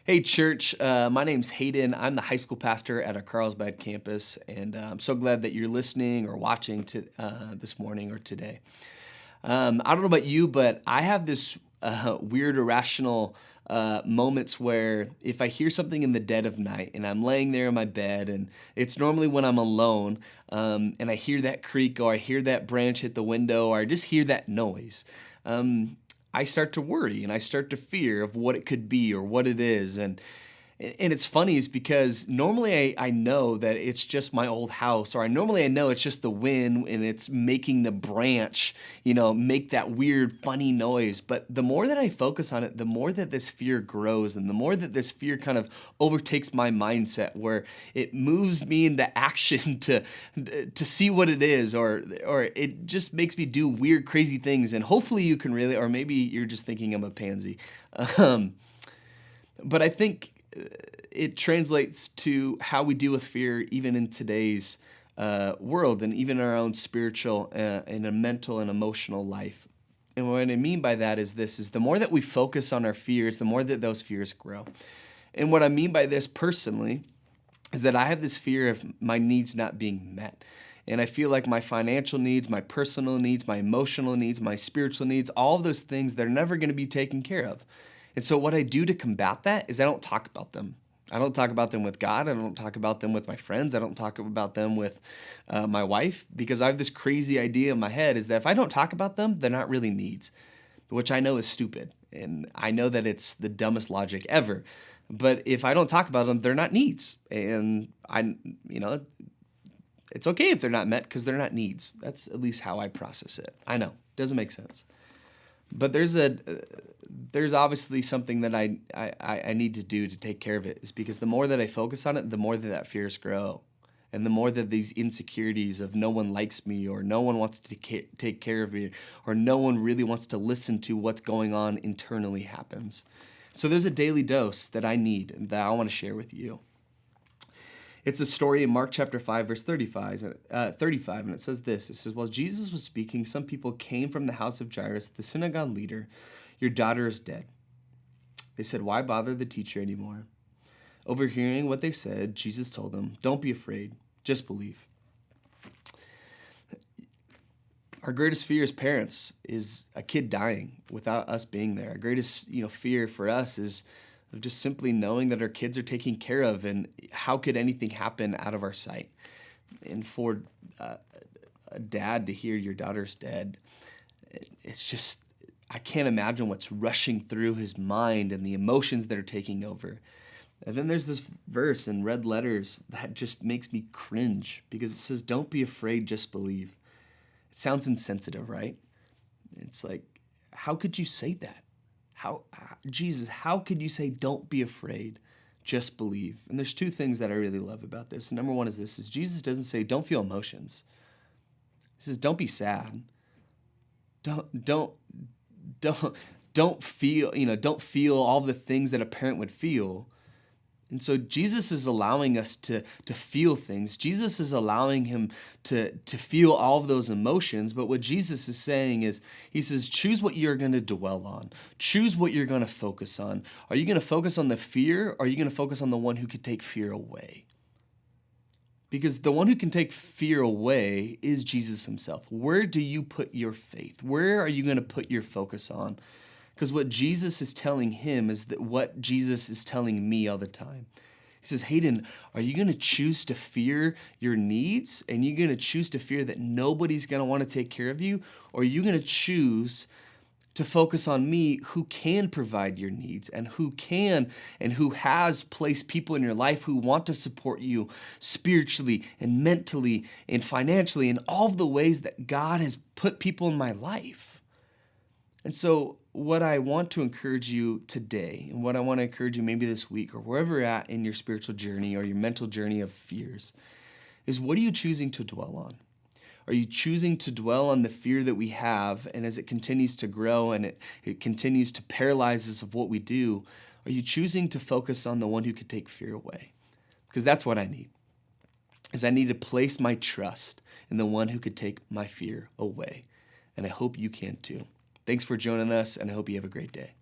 Hey, church. My name's Hayden. I'm the high school pastor at our Carlsbad campus, and I'm so glad that you're listening or watching to this morning or today. I don't know about you, but I have this weird irrational moments where if I hear something in the dead of night and I'm laying there in my bed, and it's normally when I'm alone, and I hear that creak or I hear that branch hit the window or I just hear that noise. Um, I start to worry and I start to fear of what it could be or what it is. And it's funny is because normally I know that it's just my old house, or I know it's just the wind and it's making the branch, make that weird funny noise. But the more that I focus on it, the more that this fear grows, and the more that this fear kind of overtakes my mindset, where it moves me into action to see what it is, or it just makes me do weird, crazy things. And hopefully you can really, or maybe you're just thinking I'm a pansy. Um, but I think it translates to how we deal with fear even in today's world, and even our own spiritual and a mental and emotional life. And what I mean by that is this: is the more that we focus on our fears, the more that those fears grow. And what I mean by this personally is that I have this fear of my needs not being met. And I feel like my financial needs, my personal needs, my emotional needs, my spiritual needs, all of those things, they're never going to be taken care of. And so what I do to combat that is I don't talk about them. I don't talk about them with God. I don't talk about them with my friends. I don't talk about them with my wife, because I have this crazy idea in my head is that if I don't talk about them, they're not really needs, which I know is stupid. And I know that it's the dumbest logic ever. But if I don't talk about them, they're not needs. And it's okay if they're not met because they're not needs. That's at least how I process it. I know, doesn't make sense. But there's obviously something that I need to do to take care of it, is because the more that I focus on it, the more that fears grow. And the more that these insecurities of no one likes me, or no one wants to take care of me, or no one really wants to listen to what's going on internally happens. So there's a daily dose that I need and that I want to share with you. It's a story in Mark chapter 5, verse 35, and it says this. It says, while Jesus was speaking, some people came from the house of Jairus, the synagogue leader. Your daughter is dead. They said, why bother the teacher anymore? Overhearing what they said, Jesus told them, don't be afraid, just believe. Our greatest fear as parents is a kid dying without us being there. Our greatest, fear for us is of just simply knowing that our kids are taken care of, and how could anything happen out of our sight? And for a dad to hear your daughter's dead, it's just, I can't imagine what's rushing through his mind and the emotions that are taking over. And then there's this verse in red letters that just makes me cringe, because it says, don't be afraid, just believe. It sounds insensitive, right? It's like, how could you say that? Jesus, how could you say, don't be afraid, just believe? And there's two things that I really love about this. And number one is this: is Jesus doesn't say, don't feel emotions. He says, don't be sad. Don't feel, don't feel all the things that a parent would feel. And so Jesus is allowing us to feel things. Jesus is allowing him to feel all of those emotions. But what Jesus is saying is, he says, choose what you're going to dwell on. Choose what you're going to focus on. Are you going to focus on the fear, or are you going to focus on the one who could take fear away? Because the one who can take fear away is Jesus himself. Where do you put your faith? Where are you going to put your focus on? Because what Jesus is telling him is that what Jesus is telling me all the time. He says, Hayden, are you going to choose to fear your needs? And you're going to choose to fear that nobody's going to want to take care of you? Or are you going to choose to focus on me, who can provide your needs, and who can and who has placed people in your life who want to support you spiritually and mentally and financially, in all of the ways that God has put people in my life? And so what I want to encourage you today, and what I want to encourage you maybe this week, or wherever you're at in your spiritual journey or your mental journey of fears, is, what are you choosing to dwell on? Are you choosing to dwell on the fear that we have, and as it continues to grow and it continues to paralyze us of what we do, are you choosing to focus on the one who could take fear away? Because that's what I need, is I need to place my trust in the one who could take my fear away. And I hope you can too. Thanks for joining us, and I hope you have a great day.